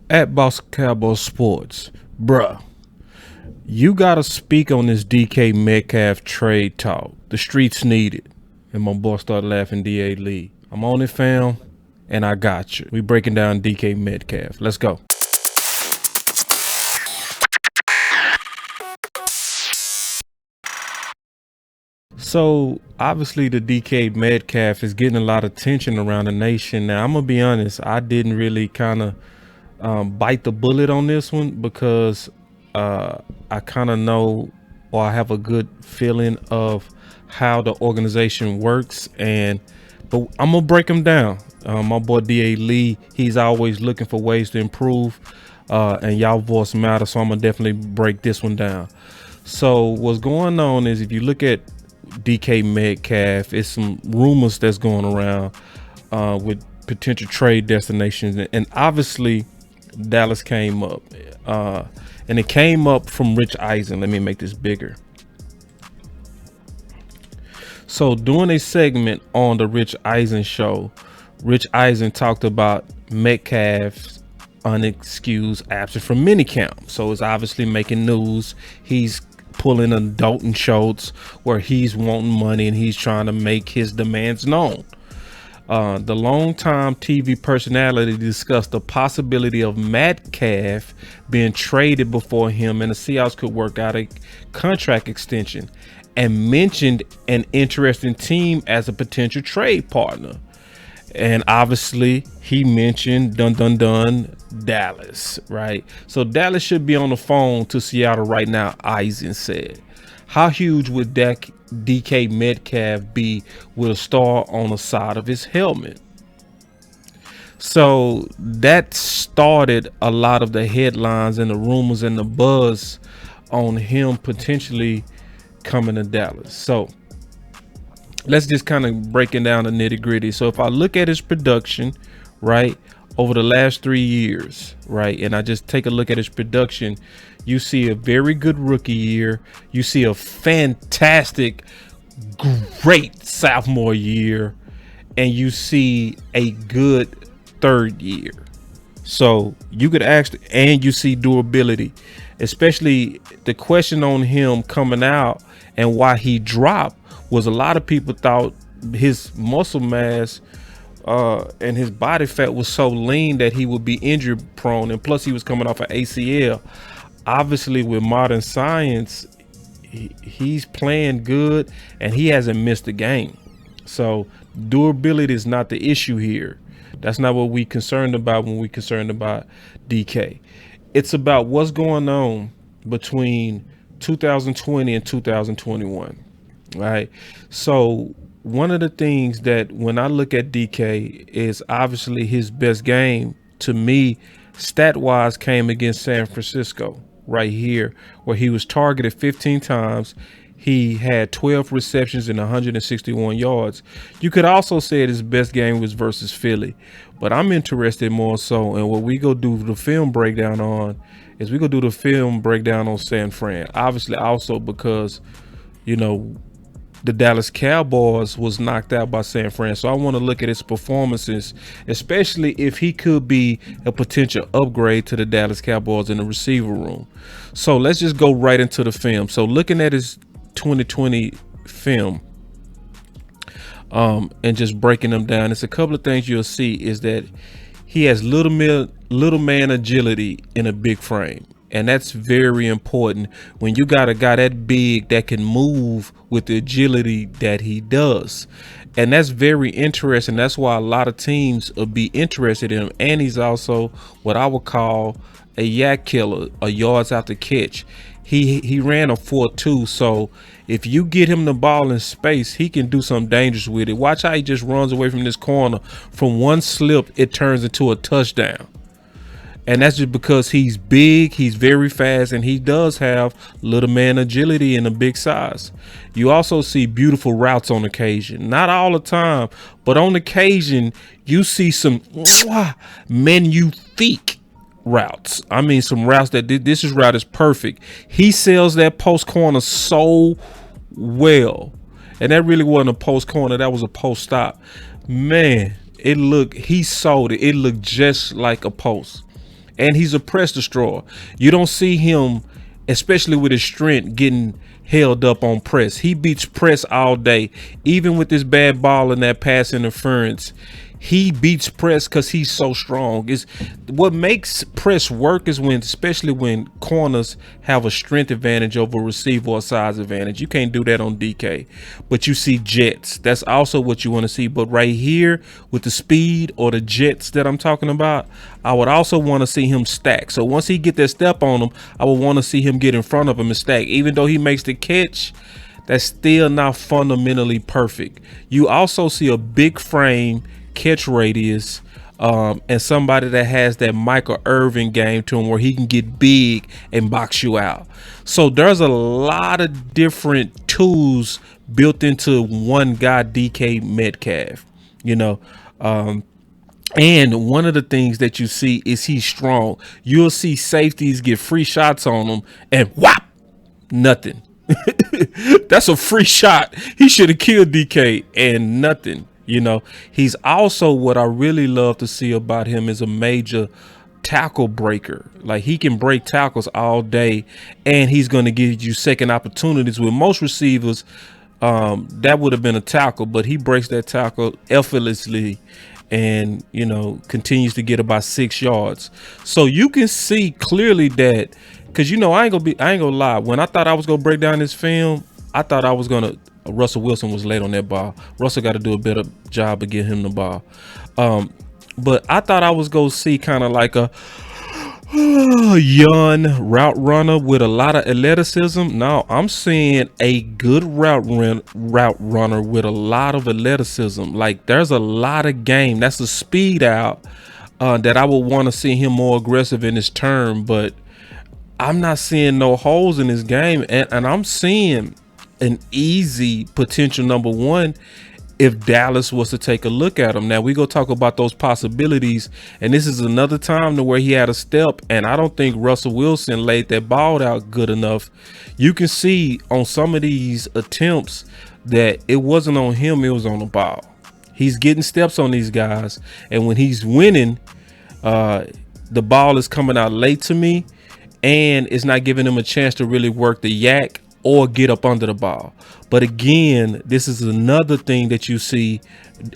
At BossCowboySports, bruh, you gotta speak on this DK Metcalf trade talk. The streets need it. And my boy started laughing, DA Lee. I'm on it, fam, and I got you. We breaking down DK Metcalf. Let's go. So obviously the DK Metcalf is getting a lot of attention around the nation. Now I'm gonna be honest, I didn't really kind of bite the bullet on this one because I kind of know, or I have a good feeling of how the organization works, but I'm gonna break them down. My boy DA Lee, he's always looking for ways to improve, and y'all voice matters, so I'm gonna definitely break this one down. So what's going on is, if you look at DK Metcalf, it's some rumors that's going around with potential trade destinations, and obviously Dallas came up, and it came up from Rich Eisen. Let me make this bigger. So doing a segment on the Rich Eisen show, Rich Eisen talked about Metcalf's unexcused absence from minicamp. So it's obviously making news. He's pulling a Dalton Schultz where he's wanting money and he's trying to make his demands known. The longtime TV personality discussed the possibility of Metcalf being traded before him and the Seahawks could work out a contract extension, and mentioned an interesting team as a potential trade partner. And obviously he mentioned Dallas, right? So Dallas should be on the phone to Seattle right now, Eisen said. How huge would DK Metcalf be with a star on the side of his helmet? So that started a lot of the headlines and the rumors and the buzz on him potentially coming to Dallas. So let's just kind of breaking down the nitty gritty. So if I look at his production, right, over the last 3 years, right, and I just take a look at his production, you see a very good rookie year. You see a fantastic, great sophomore year, and you see a good third year. So you could actually, and you see durability, especially the question on him coming out and why he dropped was a lot of people thought his muscle mass and his body fat was so lean that he would be injury prone, and plus he was coming off an ACL. Obviously with modern science, he's playing good and he hasn't missed a game. So durability is not the issue here. That's not what we concerned about when we concerned about DK. It's about what's going on between 2020 and 2021, right? So one of the things that when I look at DK is obviously his best game to me stat wise came against San Francisco right here, where he was targeted 15 times. He had 12 receptions and 161 yards. You could also say his best game was versus Philly, but I'm interested more so in what we go do the film breakdown on is we go do the film breakdown on San Fran. Obviously also because, you know, the Dallas Cowboys was knocked out by San Fran. So I want to look at his performances, especially if he could be a potential upgrade to the Dallas Cowboys in the receiver room. So let's just go right into the film. So looking at his 2020 film and just breaking them down, it's a couple of things you'll see is that he has little man agility in a big frame. And that's very important when you got a guy that big that can move with the agility that he does. And that's very interesting. That's why a lot of teams will be interested in him. And he's also what I would call a yak killer, a yards after catch. He ran a 4.2. So if you get him the ball in space, he can do something dangerous with it. Watch how he just runs away from this corner. From one slip, it turns into a touchdown. And that's just because he's big, he's very fast, and he does have little man agility and a big size. You also see beautiful routes on occasion. Not all the time, but on occasion, you see some magnifique routes. I mean, some routes that this route is perfect. He sells that post corner so well. And that really wasn't a post corner, that was a post stop. Man, he sold it. It looked just like a post. and he's a press destroyer. You don't see him, especially with his strength, getting held up on press. He beats press all day, even with this bad ball and that pass interference. He beats press because he's so strong. Is what makes press work is when, especially when corners have a strength advantage over a receiver or size advantage. You can't do that on DK, but you see jets. That's also what you want to see. But right here with the speed or the jets that I'm talking about, I would also want to see him stack. So once he get that step on him, I would want to see him get in front of him and stack. Even though he makes the catch, that's still not fundamentally perfect. You also see a big frame, catch radius, and somebody that has that Michael Irvin game to him where he can get big and box you out. So there's a lot of different tools built into one guy, DK Metcalf, you know. And one of the things that you see is he's strong. You'll see safeties get free shots on him and whop, nothing. That's a free shot. He should have killed DK and nothing. You know, he's also, what I really love to see about him is a major tackle breaker. Like, he can break tackles all day, and he's going to give you second opportunities. With most receivers, that would have been a tackle, but he breaks that tackle effortlessly and, you know, continues to get about 6 yards. So you can see clearly that, because, you know, I ain't gonna lie. When I thought I was gonna break down this film, I thought I was gonna Russell Wilson was late on that ball. Russell got to do a better job of getting him the ball. But I thought I was going to see kind of like a young route runner with a lot of athleticism. No, I'm seeing a good route runner with a lot of athleticism. Like, there's a lot of game. That's a speed out that I would want to see him more aggressive in his turn. But I'm not seeing no holes in his game. And I'm seeing an easy potential number one if Dallas was to take a look at him. Now we go talk about those possibilities, and this is another time to where he had a step, and I don't think Russell Wilson laid that ball out good enough. You can see on some of these attempts that it wasn't on him, it was on the ball. He's getting steps on these guys, and when he's winning, the ball is coming out late to me, and it's not giving him a chance to really work the yak or get up under the ball. But again, this is another thing that you see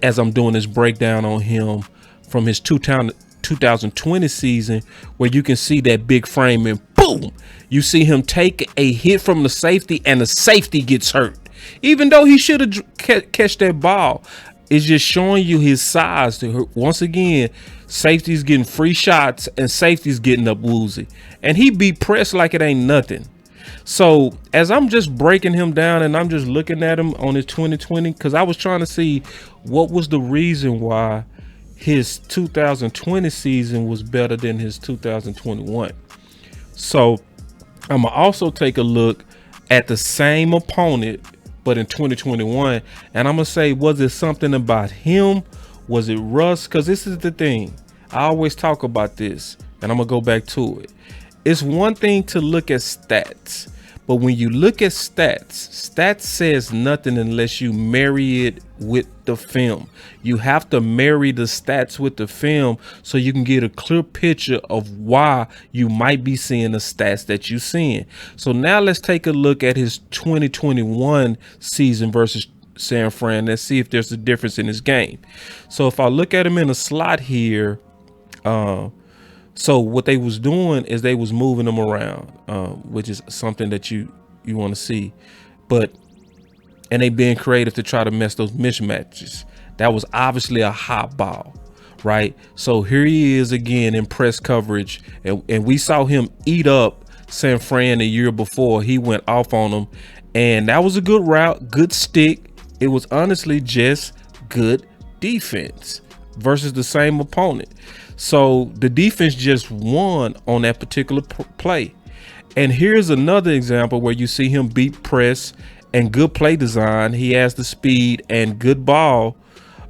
as I'm doing this breakdown on him from his 2020 season, where you can see that big frame and boom, you see him take a hit from the safety and the safety gets hurt. Even though he should have catch that ball, it's just showing you his size. Once again, safety's getting free shots and safety's getting up woozy. And he beat press like it ain't nothing. So as I'm just breaking him down and I'm just looking at him on his 2020, because I was trying to see what was the reason why his 2020 season was better than his 2021. So I'm gonna also take a look at the same opponent, but in 2021, and I'm gonna say, was it something about him? Was it Russ? Because this is the thing. I always talk about this, and I'm gonna go back to it. It's one thing to look at stats, but when you look at stats says nothing unless you marry it with the film. You have to marry the stats with the film so you can get a clear picture of why you might be seeing the stats that you're seeing. So now let's take a look at his 2021 season versus San Fran. Let's see if there's a difference in his game. So if I look at him in a slot here, so what they was doing is they was moving them around, which is something that you want to see, and they being creative to try to mess those mismatches. That was obviously a hot ball, right? So here he is again in press coverage, and we saw him eat up San Fran a year before. He went off on them, and that was a good route, good stick. It was honestly just good defense versus the same opponent. So the defense just won on that particular play. And here's another example where you see him beat press and good play design. He has the speed and good ball.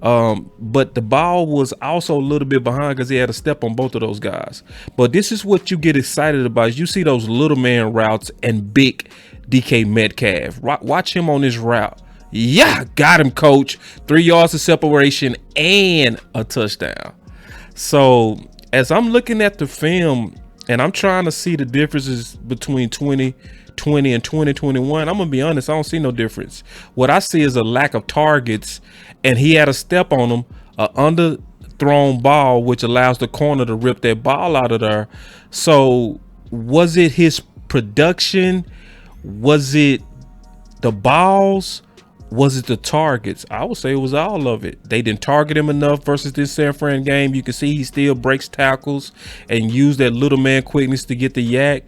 But the ball was also a little bit behind because he had a step on both of those guys. But this is what you get excited about. Is you see those little man routes and big DK Metcalf. Watch him on this route. Yeah, got him, coach. 3 yards of separation and a touchdown. So as I'm looking at the film and I'm trying to see the differences between 2020 and 2021, I'm gonna be honest, I don't see no difference. What I see is a lack of targets, and he had a step on him, a underthrown ball, which allows the corner to rip that ball out of there. So was it his production? Was it the balls? Was it the targets? I would say it was all of it. They didn't target him enough versus this San Fran game. You can see he still breaks tackles and use that little man quickness to get the yak.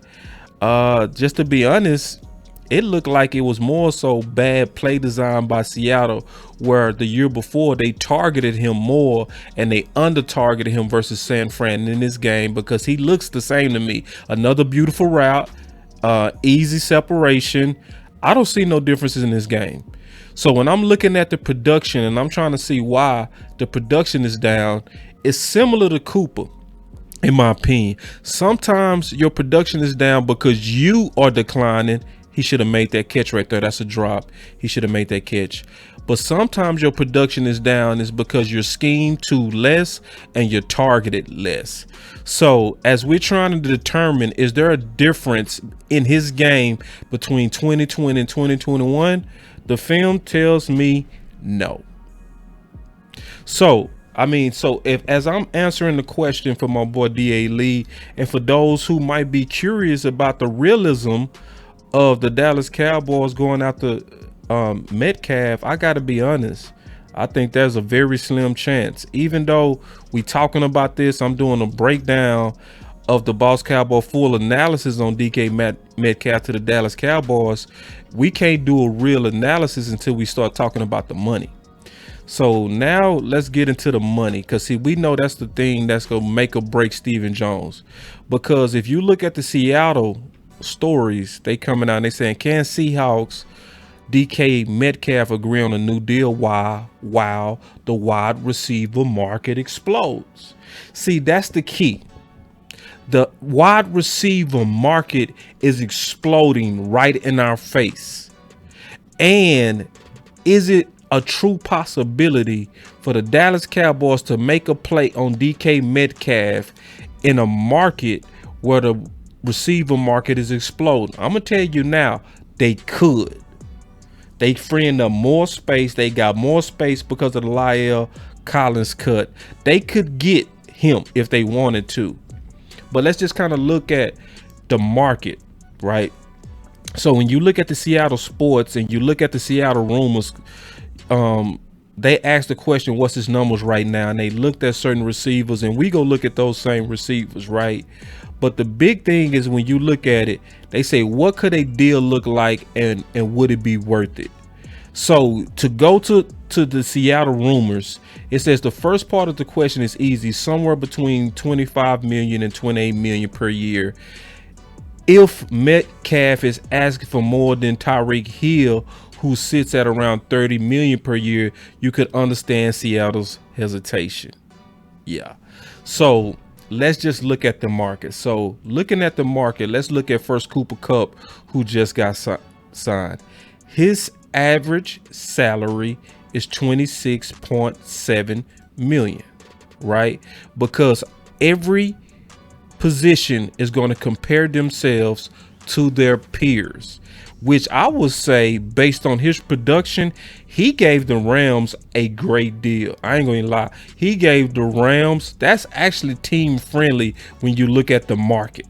Just to be honest, it looked like it was more so bad play design by Seattle, where the year before they targeted him more and they under targeted him versus San Fran in this game, because he looks the same to me. Another beautiful route, easy separation. I don't see no differences in this game. So when I'm looking at the production and I'm trying to see why the production is down, it's similar to Cooper, in my opinion. Sometimes your production is down because you are declining. He should have made that catch right there. That's a drop. He should have made that catch. But sometimes your production is down is because you're schemed to less and you're targeted less. So as we're trying to determine, is there a difference in his game between 2020 and 2021? The film tells me no. So if as I'm answering the question for my boy DA Lee, and for those who might be curious about the realism of the Dallas Cowboys going after Metcalf, I gotta be honest, I think there's a very slim chance. Even though we talking about this, I'm doing a breakdown of the Boss Cowboy full analysis on DK Metcalf to the Dallas Cowboys. We can't do a real analysis until we start talking about the money. So now let's get into the money, because see, we know that's the thing that's gonna make or break Stephen Jones. Because if you look at the Seattle stories, they coming out and they saying, can Seahawks DK Metcalf agree on a new deal while the wide receiver market explodes? See, that's the key. The wide receiver market is exploding right in our face. And is it a true possibility for the Dallas Cowboys to make a play on DK Metcalf in a market where the receiver market is exploding? I'm gonna tell you now, they could. They freeing up more space. They got more space because of the La'el Collins cut. They could get him if they wanted to. But let's just kind of look at the market, right? So when you look at the Seattle sports and you look at the Seattle rumors, they asked the question, what's his numbers right now? And they looked at certain receivers, and we go look at those same receivers, right? But the big thing is, when you look at it, they say, what could a deal look like, and would it be worth it? So to go to the Seattle rumors, it says the first part of the question is easy, somewhere between 25 million and 28 million per year. If Metcalf is asking for more than Tyreek Hill, who sits at around 30 million per year, you could understand Seattle's hesitation. Yeah. So let's just look at the market. So looking at the market, let's look at first Cooper Kupp, who just got signed. His average salary is 26.7 million, right? Because every position is going to compare themselves to their peers, which I would say, based on his production, he gave the Rams a great deal. I ain't gonna lie. He gave the Rams, that's actually team friendly when you look at the market.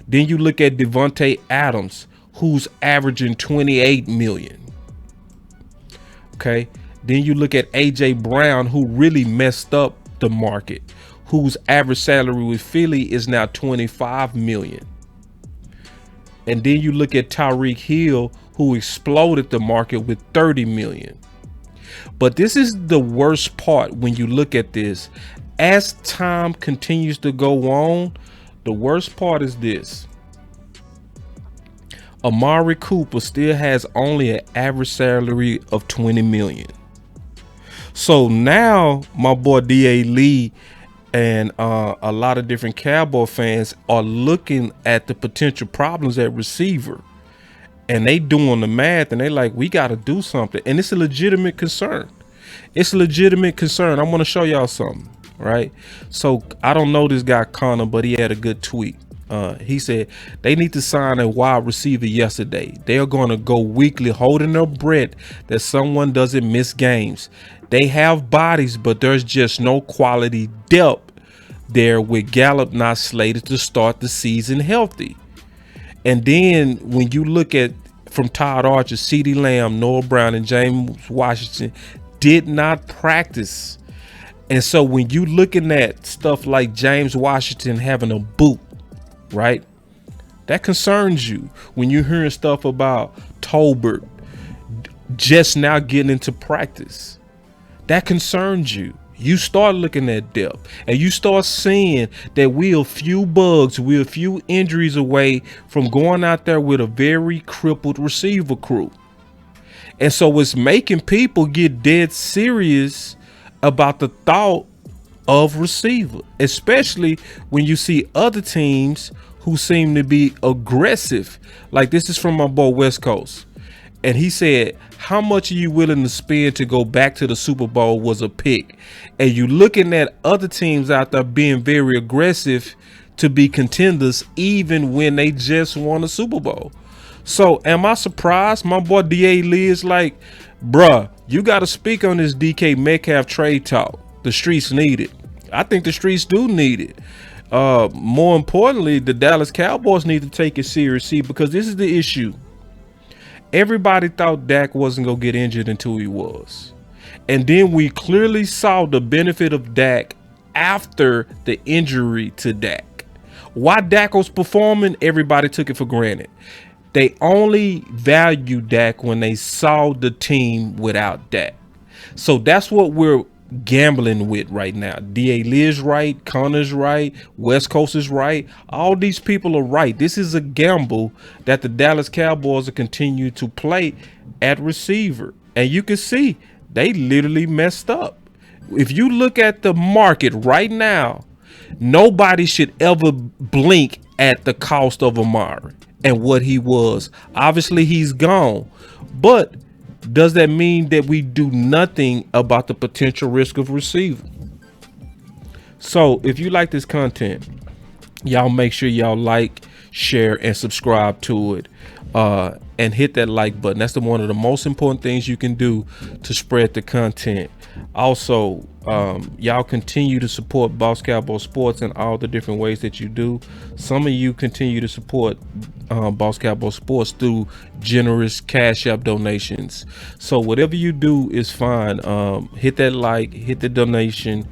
Then you look at Devontae Adams, who's averaging 28 million. Okay. Then you look at AJ Brown, who really messed up the market, whose average salary with Philly is now 25 million. And then you look at Tyreek Hill, who exploded the market with 30 million. But this is the worst part when you look at this. As time continues to go on, the worst part is this. Amari Cooper still has only an average salary of 20 million. So now my boy DA Lee and a lot of different Cowboy fans are looking at the potential problems at receiver, and they doing the math, and they like, we got to do something. And it's a legitimate concern. It's a legitimate concern. I'm going to show y'all something. right? So I don't know this guy Connor, but he had a good tweet. He said they need to sign a wide receiver yesterday. They are going to go weekly holding their breath that someone doesn't miss games. They have bodies, but there's just no quality depth there with Gallup not slated to start the season healthy. And then when you look at from Todd Archer, CeeDee Lamb, Noah Brown, and James Washington did not practice. And so when you looking at stuff like James Washington having a boot, right, that concerns you. When you're hearing stuff about Tolbert just now getting into practice, that concerns you. You start looking at depth and you start seeing that we're a few bugs, we're a few injuries away from going out there with a very crippled receiver crew. And so it's making people get dead serious about the thought of receiver, especially when you see other teams who seem to be aggressive. Like this is from my boy West Coast. And he said, how much are you willing to spend to go back to the Super Bowl was a pick. And you looking at other teams out there being very aggressive to be contenders, even when they just won a Super Bowl. So am I surprised? My boy DA Lee is like, bruh, you got to speak on this DK Metcalf trade talk. The streets need it. I think the streets do need it. More importantly, the Dallas Cowboys need to take it seriously, because this is the issue. Everybody thought Dak wasn't going to get injured until he was. And then we clearly saw the benefit of Dak after the injury to Dak. Why Dak was performing, everybody took it for granted. They only valued Dak when they saw the team without Dak. So that's what we're gambling with right now. DA Lee is right, Connor's right, West Coast is right. All these people are right. This is a gamble that the Dallas Cowboys will continue to play at receiver. And you can see they literally messed up. If you look at the market right now, nobody should ever blink at the cost of Amari and what he was. Obviously he's gone, but does that mean that we do nothing about the potential risk of receiver? So if you like this content, y'all make sure y'all like, share, and subscribe to it, and hit that like button. That's one of the most important things you can do to spread the content. Also, y'all continue to support Boss Cowboy Sports in all the different ways that you do. Some of you continue to support Boss Cowboy Sports through generous CashApp donations. So whatever you do is fine. Hit that like, hit the donation,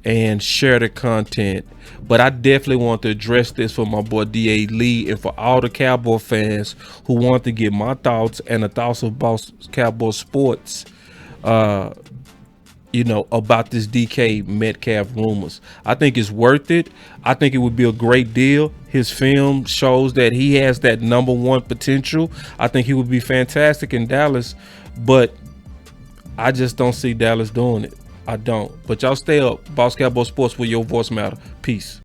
and share the content. But I definitely want to address this for my boy DA Lee and for all the Cowboy fans who want to get my thoughts and the thoughts of Boss Cowboy Sports, you know, about this DK Metcalf rumors. I think it's worth it. I think it would be a great deal. His film shows that he has that #1 potential. I think he would be fantastic in Dallas, but I just don't see Dallas doing it. I don't. But y'all stay up. Boss Cowboy Sports, where your voice matter. Peace.